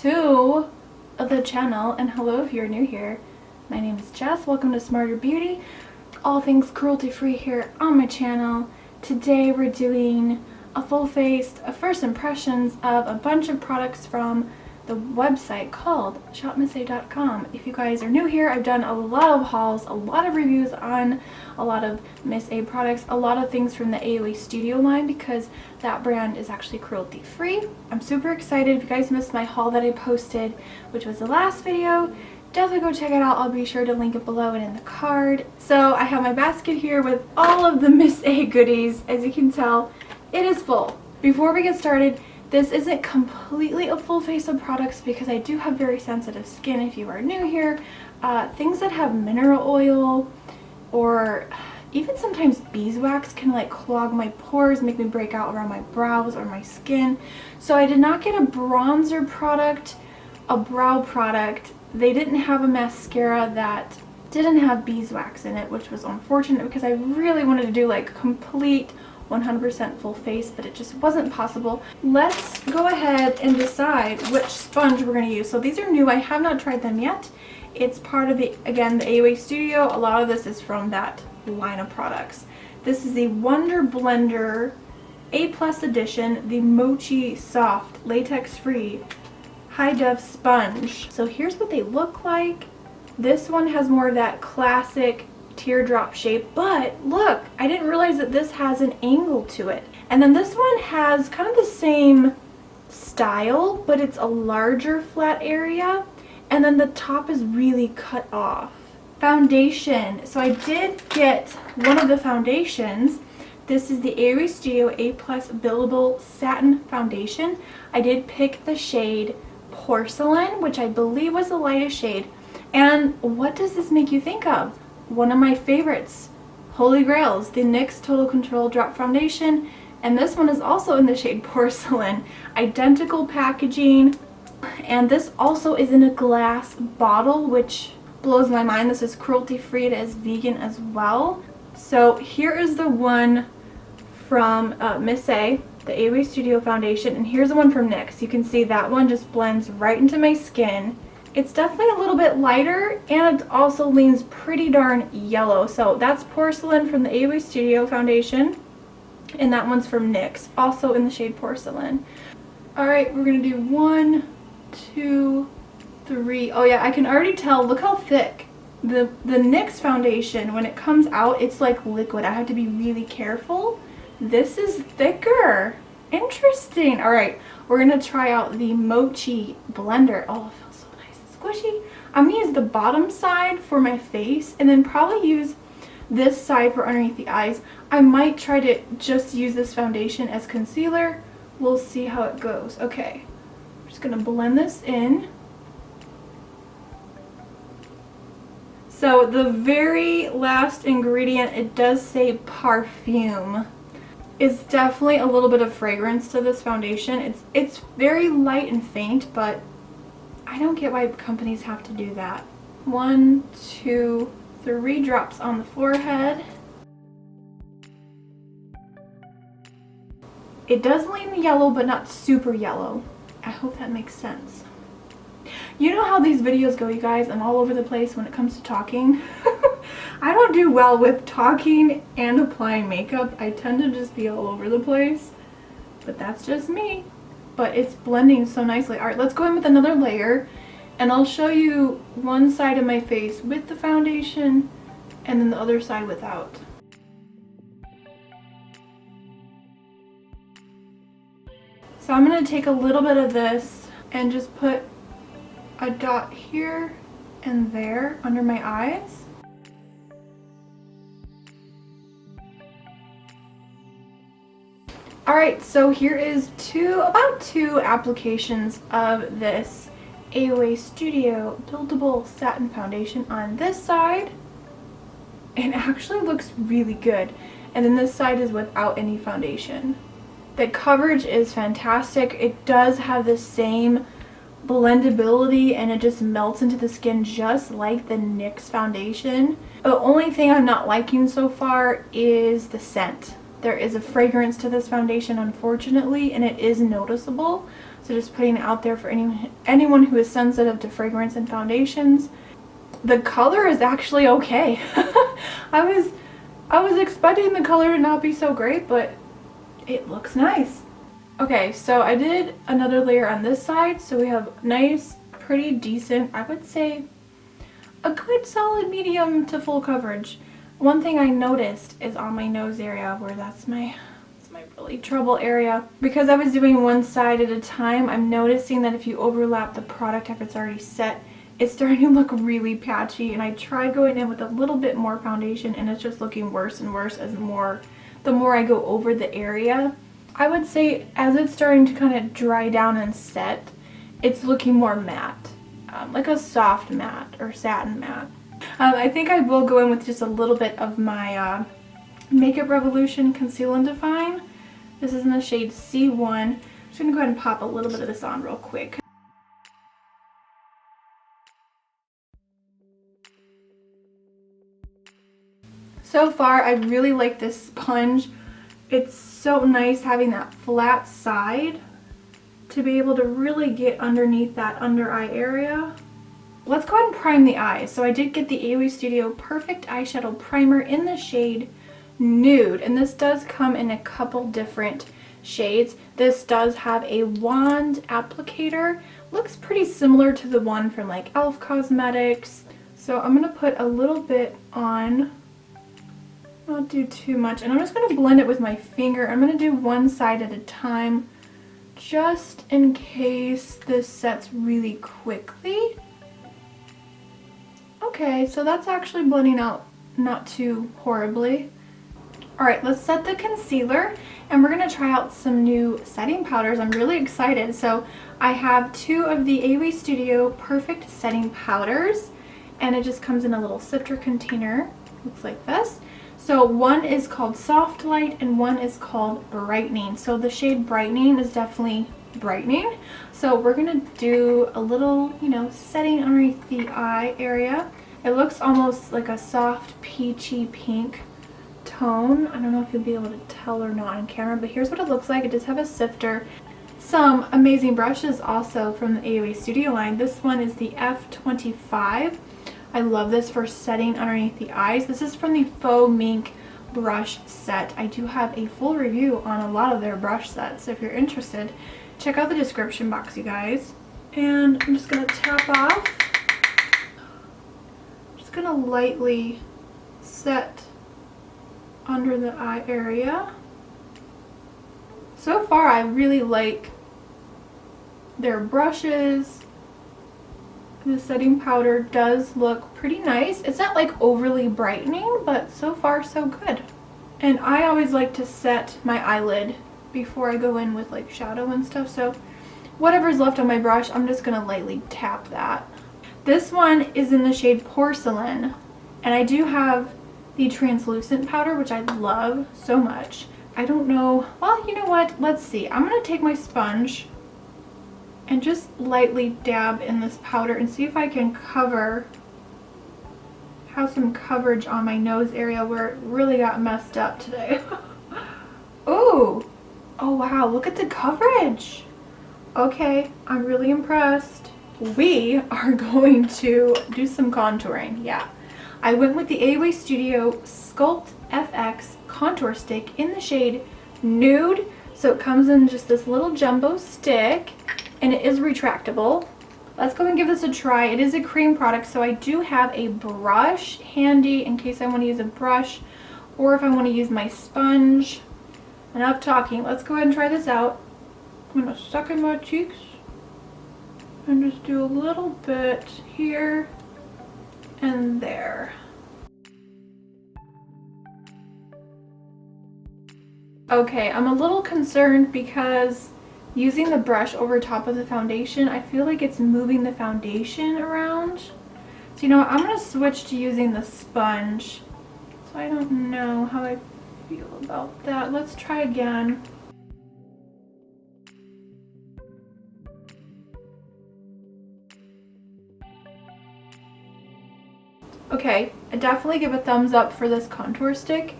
to the channel, and hello if you're new here. My name is Jess. Welcome to Smarter Beauty. All things cruelty free here on my channel. Today we're doing a full-faced first impressions of a bunch of products from the website called shopmissa.com. If you guys are new here, I've done a lot of hauls, a lot of reviews on a lot of Miss A products, a lot of things from the AOA Studio line because that brand is actually cruelty free. I'm super excited. If you guys missed my haul that I posted, which was the last video, definitely go check it out. I'll be sure to link it below and in the card. So I have my basket here with all of the Miss A goodies. As you can tell, it is full. Before we get started, this isn't completely a full face of products because I do have very sensitive skin if you are new here. Things that have mineral oil or even sometimes beeswax can like clog my pores, make me break out around my brows or my skin. So I did not get a bronzer product, a brow product. They didn't have a mascara that didn't have beeswax in it, which was unfortunate because I really wanted to do like complete 100% full face, but it just wasn't possible. Let's go ahead and decide which sponge we're going to use. So these are new. I have not tried them yet. It's part of the, again, the AOA Studio. A lot of this is from that line of products. This is the Wonder Blender A+ edition, the Mochi Soft Latex Free High Def Sponge. So here's what they look like. This one has more of that classic teardrop shape, but look, I didn't realize that this has an angle to it. And then this one has kind of the same style, but it's a larger flat area, and then the top is really cut off. Foundation. So I did get one of the foundations. This is the AOA Studio A+ Buildable Satin Foundation. I did pick the shade Porcelain, which I believe was the lightest shade. And what does this make you think of? One of my favorites, Holy Grails, the NYX Total Control Drop Foundation, and this one is also in the shade Porcelain. Identical packaging, and this also is in a glass bottle, which blows my mind. This is cruelty free, it is vegan as well. So here is the one from Miss A, the AOA Studio Foundation, and here's the one from NYX. You can see that one just blends right into my skin. It's definitely a little bit lighter, and it also leans pretty darn yellow. So that's Porcelain from the AOA Studio Foundation, and that one's from NYX, also in the shade Porcelain. Alright, we're going to do 1, 2, 3. Oh yeah, I can already tell, look how thick. The NYX foundation, when it comes out, it's like liquid. I have to be really careful. This is thicker. Interesting. Alright, we're going to try out the Mochi blender. Oh, it feels so nice and squishy. I'm going to use the bottom side for my face and then probably use this side for underneath the eyes. I might try to just use this foundation as concealer. We'll see how it goes. Okay, I'm just going to blend this in. So the very last ingredient, it does say perfume. It's definitely a little bit of fragrance to this foundation. It's very light and faint, but I don't get why companies have to do that. 1, 2, 3 drops on the forehead. It does lean yellow, but not super yellow. I hope that makes sense. You know how these videos go, you guys. I'm all over the place when it comes to talking. I don't do well with talking and applying makeup. I tend to just be all over the place. But that's just me. But it's blending so nicely. Alright, let's go in with another layer. And I'll show you one side of my face with the foundation and then the other side without. So I'm going to take a little bit of this and just put a dot here and there under my eyes. Alright, so here is about two applications of this AOA Studio Buildable Satin Foundation on this side. It actually looks really good. And then this side is without any foundation. The coverage is fantastic. It does have the same blendability and it just melts into the skin just like the NYX foundation. The only thing I'm not liking so far is the scent. There is a fragrance to this foundation, unfortunately, and it is noticeable. So just putting it out there for anyone who is sensitive to fragrance and foundations. The color is actually okay. I was expecting the color to not be so great, but it looks nice. Okay, so I did another layer on this side, so we have nice, pretty decent, I would say a good solid medium to full coverage. One thing I noticed is on my nose area, where that's my really trouble area. Because I was doing one side at a time, I'm noticing that if you overlap the product after it's already set, it's starting to look really patchy, and I tried going in with a little bit more foundation and it's just looking worse and worse the more I go over the area. I would say as it's starting to kind of dry down and set, it's looking more matte, like a soft matte or satin matte. I think I will go in with just a little bit of my Makeup Revolution Conceal and Define. This is in the shade C1. I'm just going to go ahead and pop a little bit of this on real quick. So far, I really like this sponge. It's so nice having that flat side to be able to really get underneath that under eye area. Let's go ahead and prime the eyes. So I did get the AOA Studio Perfect Eyeshadow Primer in the shade Nude, and this does come in a couple different shades. This does have a wand applicator. Looks pretty similar to the one from like e.l.f. Cosmetics. So I'm going to put a little bit on. Not do too much, and I'm just going to blend it with my finger. I'm going to do one side at a time just in case this sets really quickly. Okay, so that's actually blending out not too horribly. Alright, let's set the concealer, and we're going to try out some new setting powders. I'm really excited. So I have two of the AOA Studio Perfect Setting Powders, and it just comes in a little sifter container. Looks like this. So one is called Soft Light and one is called Brightening. So the shade Brightening is definitely brightening. So we're going to do a little, setting underneath the eye area. It looks almost like a soft peachy pink tone. I don't know if you'll be able to tell or not on camera, but here's what it looks like. It does have a sifter. Some amazing brushes also from the AOA Studio line. This one is the F25. I love this for setting underneath the eyes. This is from the Faux Mink brush set. I do have a full review on a lot of their brush sets, so if you're interested, check out the description box, you guys. And I'm just going to tap off. I'm just going to lightly set under the eye area. So far, I really like their brushes. The setting powder does look pretty nice. It's not like overly brightening, but so far so good. And I always like to set my eyelid before I go in with like shadow and stuff, so whatever's left on my brush, I'm just gonna lightly tap that. This one is in the shade Porcelain, and I do have the translucent powder, which I love so much. I don't know, well, you know what, let's see. I'm gonna take my sponge and just lightly dab in this powder and see if I can have some coverage on my nose area where it really got messed up today. Ooh, oh wow, look at the coverage. Okay, I'm really impressed. We are going to do some contouring. Yeah, I went with the AOA Studio Sculpt FX contour stick in the shade Nude. So it comes in just this little jumbo stick, and it is retractable. Let's go and give this a try. It is a cream product, so I do have a brush handy in case I want to use a brush or if I want to use my sponge. Enough talking. Let's go ahead and try this out. I'm going to suck in my cheeks and just do a little bit here and there. Okay, I'm a little concerned because using the brush over top of the foundation, I feel like it's moving the foundation around. So you know what, I'm going to switch to using the sponge. So I don't know how I feel about that. Let's try again. Okay, I definitely give a thumbs up for this contour stick.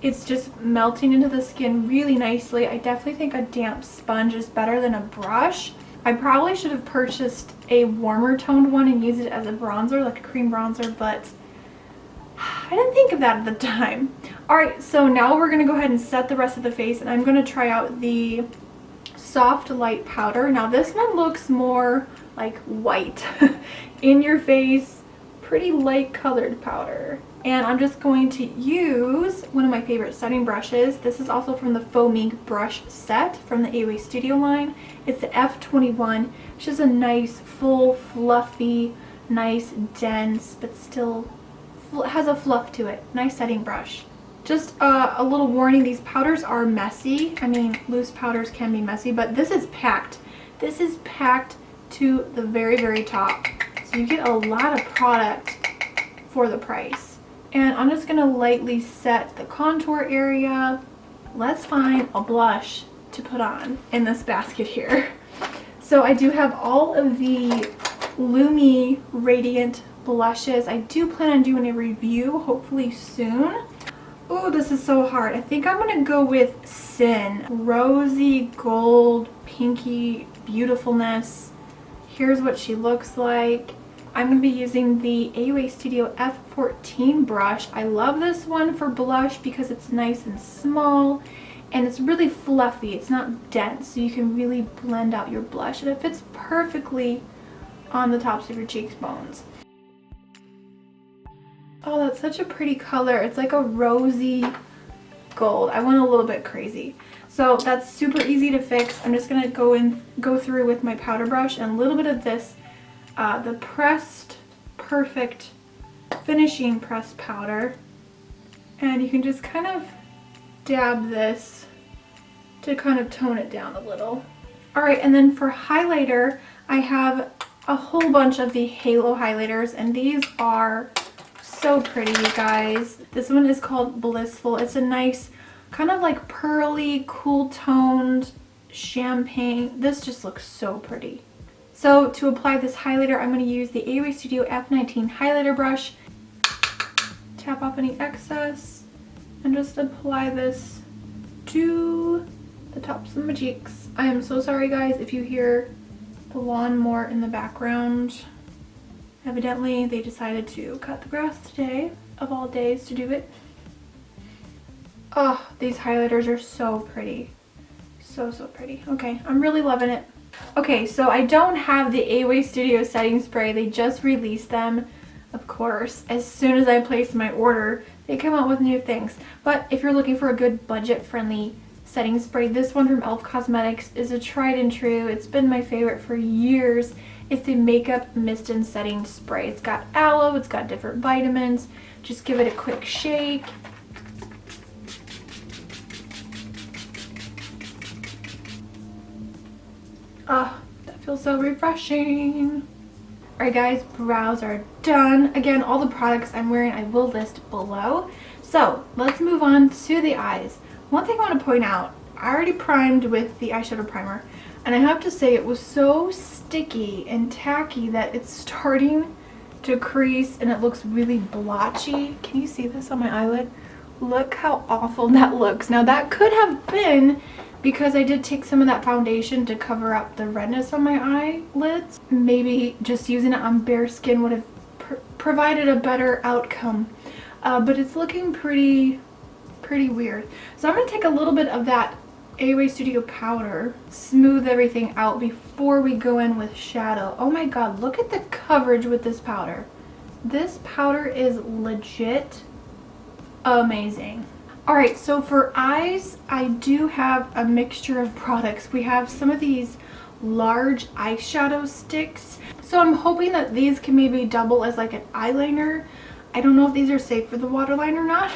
It's just melting into the skin really nicely. I definitely think a damp sponge is better than a brush. I probably should have purchased a warmer toned one and used it as a bronzer, like a cream bronzer, but I didn't think of that at the time. Alright, so now we're going to go ahead and set the rest of the face, and I'm going to try out the Soft Light Powder. Now this one looks more like white in your face, pretty light colored powder. And I'm just going to use one of my favorite setting brushes. This is also from the Faux Mink brush set from the Away Studio line. It's the F21. It's just a nice, full, fluffy, nice, dense, but still has a fluff to it. Nice setting brush. Just a little warning, these powders are messy. I mean, loose powders can be messy, but this is packed. This is packed to the very, very top. So you get a lot of product for the price. And I'm just gonna lightly set the contour area. Let's find a blush to put on in this basket here. So I do have all of the Lumi Radiant blushes. I do plan on doing a review hopefully soon. Oh, this is so hard. I think I'm gonna go with Sin. Rosy gold, pinky beautifulness. Here's what she looks like. I'm going to be using the Away Studio F14 brush. I love this one for blush because it's nice and small and it's really fluffy. It's not dense, so you can really blend out your blush, and it fits perfectly on the tops of your cheekbones. Oh, that's such a pretty color. It's like a rosy gold. I went a little bit crazy. So that's super easy to fix. I'm just going to go through with my powder brush and a little bit of this the pressed perfect finishing pressed powder, and you can just kind of dab this to kind of tone it down a little. Alright, and then for highlighter, I have a whole bunch of the Halo highlighters, and these are so pretty, you guys. This one is called Blissful. It's a nice kind of like pearly, cool toned champagne. This just looks so pretty. So to apply this highlighter, I'm going to use the Away Studio F19 highlighter brush. Tap off any excess and just apply this to the tops of my cheeks. I am so sorry, guys, if you hear the lawnmower in the background. Evidently, they decided to cut the grass today, of all days to do it. Oh, these highlighters are so pretty. So, so pretty. Okay, I'm really loving it. Okay, so I don't have the Away Studio setting spray. They just released them, of course. As soon as I placed my order, they come out with new things. But if you're looking for a good budget-friendly setting spray, this one from e.l.f. Cosmetics is a tried and true. It's been my favorite for years. It's the Makeup Mist and Setting Spray. It's got aloe, it's got different vitamins. Just give it a quick shake. Ah, that feels so refreshing. Alright guys, brows are done. Again, all the products I'm wearing I will list below. So let's move on to the eyes. One thing I want to point out, I already primed with the eyeshadow primer, and I have to say it was so sticky and tacky that it's starting to crease and it looks really blotchy. Can you see this on my eyelid? Look how awful that looks. Now that could have been because I did take some of that foundation to cover up the redness on my eyelids. Maybe just using it on bare skin would have provided a better outcome. But it's looking pretty weird. So I'm going to take a little bit of that Away Studio powder, smooth everything out before we go in with shadow. Oh my god, look at the coverage with this powder. This powder is legit amazing. Alright, so for eyes, I do have a mixture of products. We have some of these large eyeshadow sticks. So I'm hoping that these can maybe double as like an eyeliner. I don't know if these are safe for the waterline or not,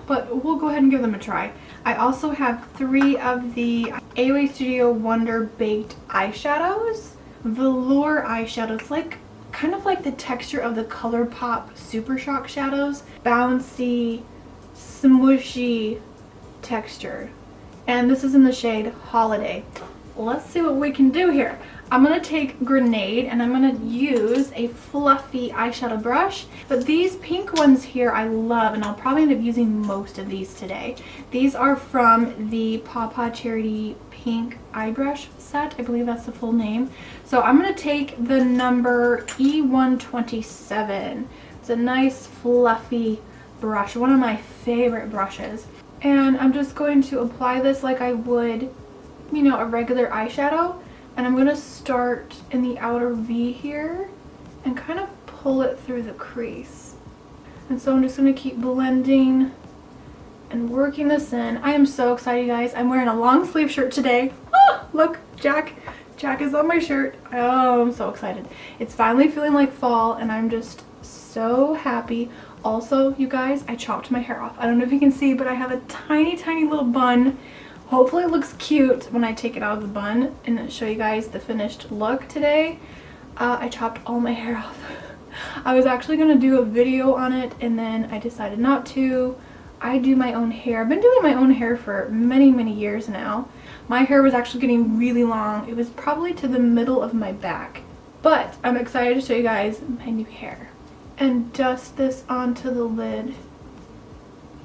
but we'll go ahead and give them a try. I also have 3 of the Away Studio Wonder Baked eyeshadows. Velour eyeshadows, like kind of like the texture of the ColourPop Super Shock shadows. Bouncy, smushy texture. And this is in the shade Holiday. Let's see what we can do here. I'm going to take Grenade and I'm going to use a fluffy eyeshadow brush. But these pink ones here I love, and I'll probably end up using most of these today. These are from the Pawpaw Charity Pink Eye Brush set. I believe that's the full name. So I'm going to take the number E127. It's a nice fluffy brush, one of my favorite brushes. And I'm just going to apply this like I would, you know, a regular eyeshadow. And I'm going to start in the outer V here and kind of pull it through the crease. And so I'm just going to keep blending and working this in. I am so excited, guys. I'm wearing a long sleeve shirt today. Oh, look, Jack is on my shirt. Oh, I'm so excited. It's finally feeling like fall and I'm just so happy. Also, you guys, I chopped my hair off. I don't know if you can see, but I have a tiny, tiny little bun. Hopefully it looks cute when I take it out of the bun and show you guys the finished look today. I chopped all my hair off. I was actually going to do a video on it and then I decided not to. I do my own hair. I've been doing my own hair for many, many years now. My hair was actually getting really long. It was probably to the middle of my back. But I'm excited to show you guys my new hair. And dust this onto the lid.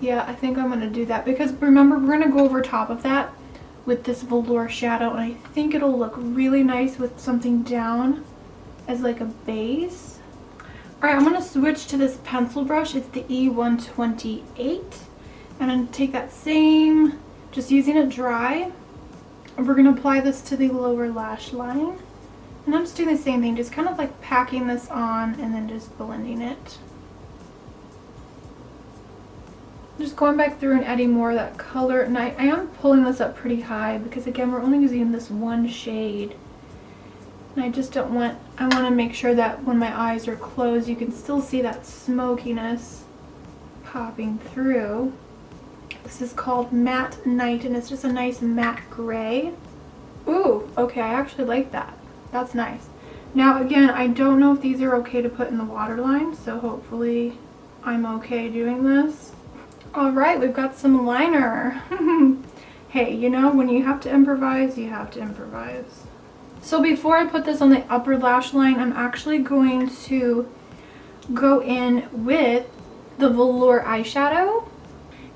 Yeah, I think I'm going to do that because remember, we're going to go over top of that with this velour shadow, and I think it'll look really nice with something down as like a base. Alright, I'm going to switch to this pencil brush. It's the E128. And I'm going to take that same, just using it dry, and we're going to apply this to the lower lash line. And I'm just doing the same thing, just kind of like packing this on and then just blending it. Just going back through and adding more of that color, and I am pulling this up pretty high because again we're only using this one shade, and I just don't want, I want to make sure that when my eyes are closed you can still see that smokiness popping through. This is called Matte Night and it's just a nice matte gray. Ooh, okay, I actually like that. That's nice. Now again, I don't know if these are okay to put in the waterline, so hopefully I'm okay doing this. Alright, we've got some liner. Hey, you know, when you have to improvise, you have to improvise. So before I put this on the upper lash line, I'm actually going to go in with the velour eyeshadow.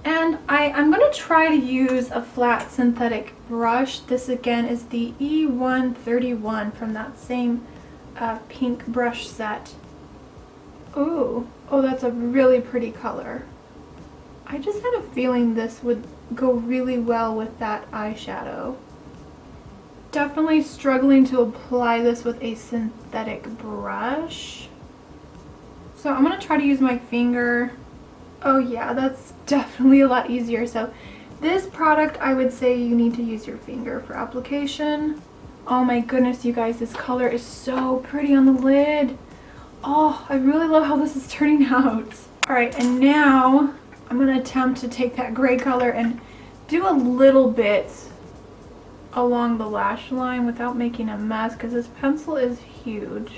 And I'm going to try to use a flat synthetic brush. This again is the E131 from that same pink brush set. Ooh, oh, that's a really pretty color. I just had a feeling this would go really well with that eyeshadow. Definitely struggling to apply this with a synthetic brush. So I'm going to try to use my finger. Oh yeah, that's definitely a lot easier. So this product, I would say you need to use your finger for application. Oh my goodness, you guys, this color is so pretty on the lid. Oh, I really love how this is turning out. Alright, and now I'm going to attempt to take that gray color and do a little bit along the lash line without making a mess because this pencil is huge.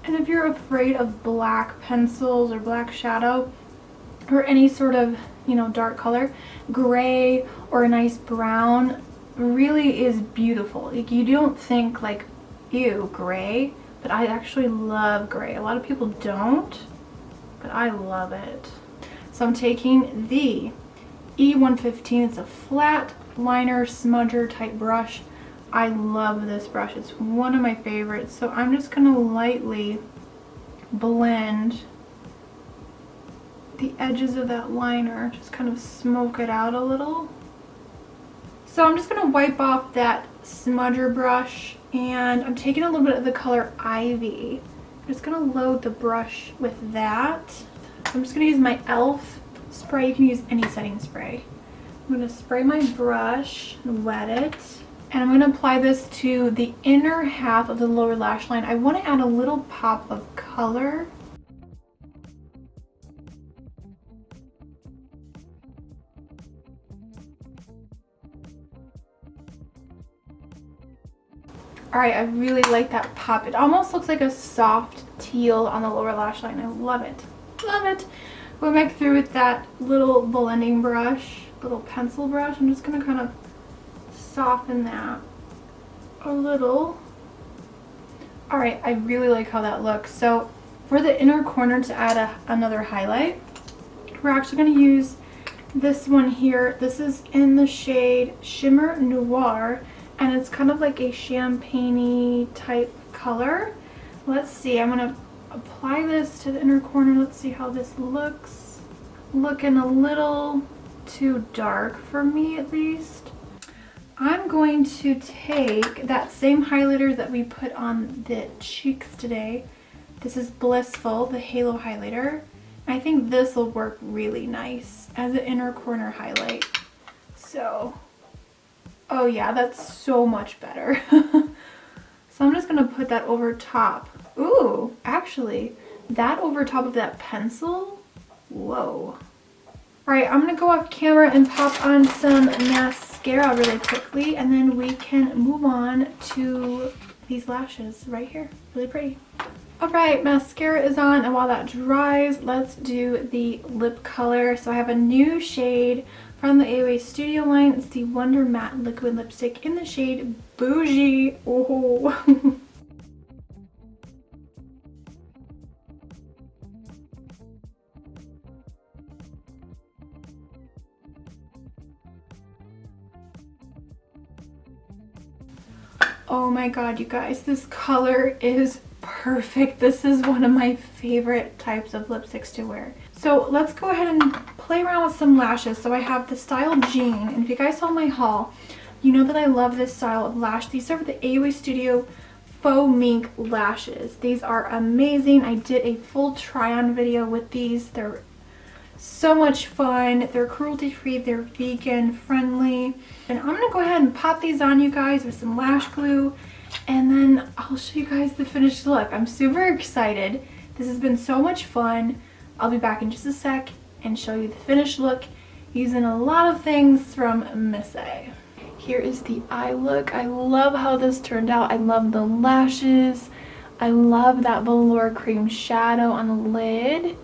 And if you're afraid of black pencils or black shadow or any sort of, you know, dark color, gray or a nice brown really is beautiful. Like, you don't think like, ew, gray, but I actually love gray. A lot of people don't, but I love it. So I'm taking the E115. It's a flat liner smudger type brush. I love this brush. It's one of my favorites. So I'm just going to lightly blend the edges of that liner. Just kind of smoke it out a little. So I'm just going to wipe off that smudger brush and I'm taking a little bit of the color Ivy. I'm just going to load the brush with that. I'm just going to use my e.l.f. spray. You can use any setting spray. I'm going to spray my brush and wet it. And I'm going to apply this to the inner half of the lower lash line. I want to add a little pop of color. Alright, I really like that pop. It almost looks like a soft teal on the lower lash line. I love it. Love it. Going back through with that little blending brush, little pencil brush. I'm just going to kind of soften that. a little. Alright, I really like how that looks. So for the inner corner to add another highlight, we're actually going to use this one here. This is in the shade Shimmer Noir, and it's kind of like a champagne-y type color. Let's see, I'm going to apply this to the inner corner. Let's see how this looks. Looking a little too dark for me, at least. I'm going to take that same highlighter that we put on the cheeks today. This is Blissful, the Halo highlighter. I think this will work really nice as an inner corner highlight. So, oh yeah, that's so much better. So I'm just gonna put that over top. Ooh, actually, that over top of that pencil, whoa. Alright, I'm gonna go off camera and pop on some mascara really quickly, and then we can move on to these lashes right here. Really pretty. Alright, mascara is on, and while that dries, let's do the lip color. So I have a new shade from the AOA Studio line. It's the Wonder Matte Liquid Lipstick in the shade Bougie. Oh. Oh my god, you guys, this color is perfect. This is one of my favorite types of lipsticks to wear. So let's go ahead and play around with some lashes. So I have the style Jean, and if you guys saw my haul, you know that I love this style of lash. These are the AOA Studio Faux Mink lashes. These are amazing. I did a full try-on video with these. They're so much fun. They're cruelty-free, they're vegan friendly. And I'm gonna go ahead and pop these on, you guys, with some lash glue, and then I'll show you guys the finished look. I'm super excited. This has been so much fun. I'll be back in just a sec and show you the finished look using a lot of things from Miss A. Here is the eye look. I love how this turned out. I love the lashes. I love that velour cream shadow on the lid.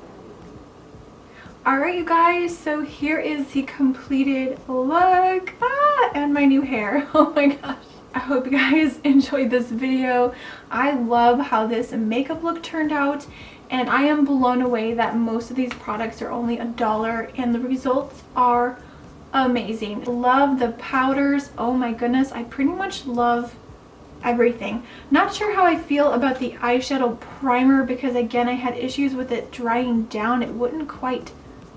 Alright, you guys, so here is the completed look. And my new hair. Oh my gosh. I hope you guys enjoyed this video. I love how this makeup look turned out, and I am blown away that most of these products are only $1 and the results are amazing. Love the powders. Oh my goodness, I pretty much love everything. Not sure how I feel about the eyeshadow primer, because again, I had issues with it drying down. It wouldn't quite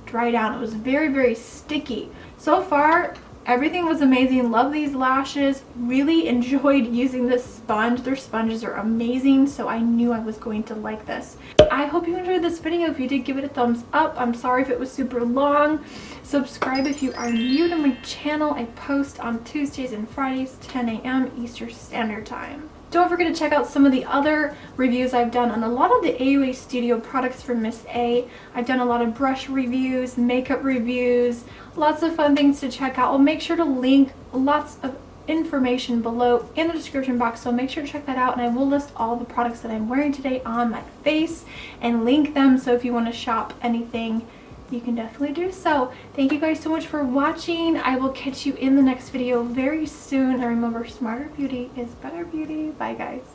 dry down. It was very, very sticky. So far, everything was amazing. Love these lashes. Really enjoyed using this sponge. Their sponges are amazing, so I knew I was going to like this. I hope you enjoyed this video. If you did, give it a thumbs up. I'm sorry if it was super long. Subscribe if you are new to my channel. I post on Tuesdays and Fridays, 10 a.m. Eastern Standard Time. Don't forget to check out some of the other reviews I've done on a lot of the AOA Studio products from Miss A. I've done a lot of brush reviews, makeup reviews, lots of fun things to check out. I'll make sure to link lots of information below in the description box, so make sure to check that out, and I will list all the products that I'm wearing today on my face and link them, so if you want to shop anything, you can definitely do so. Thank you guys so much for watching. I will catch you in the next video very soon, and remember, smarter beauty is better beauty. Bye guys.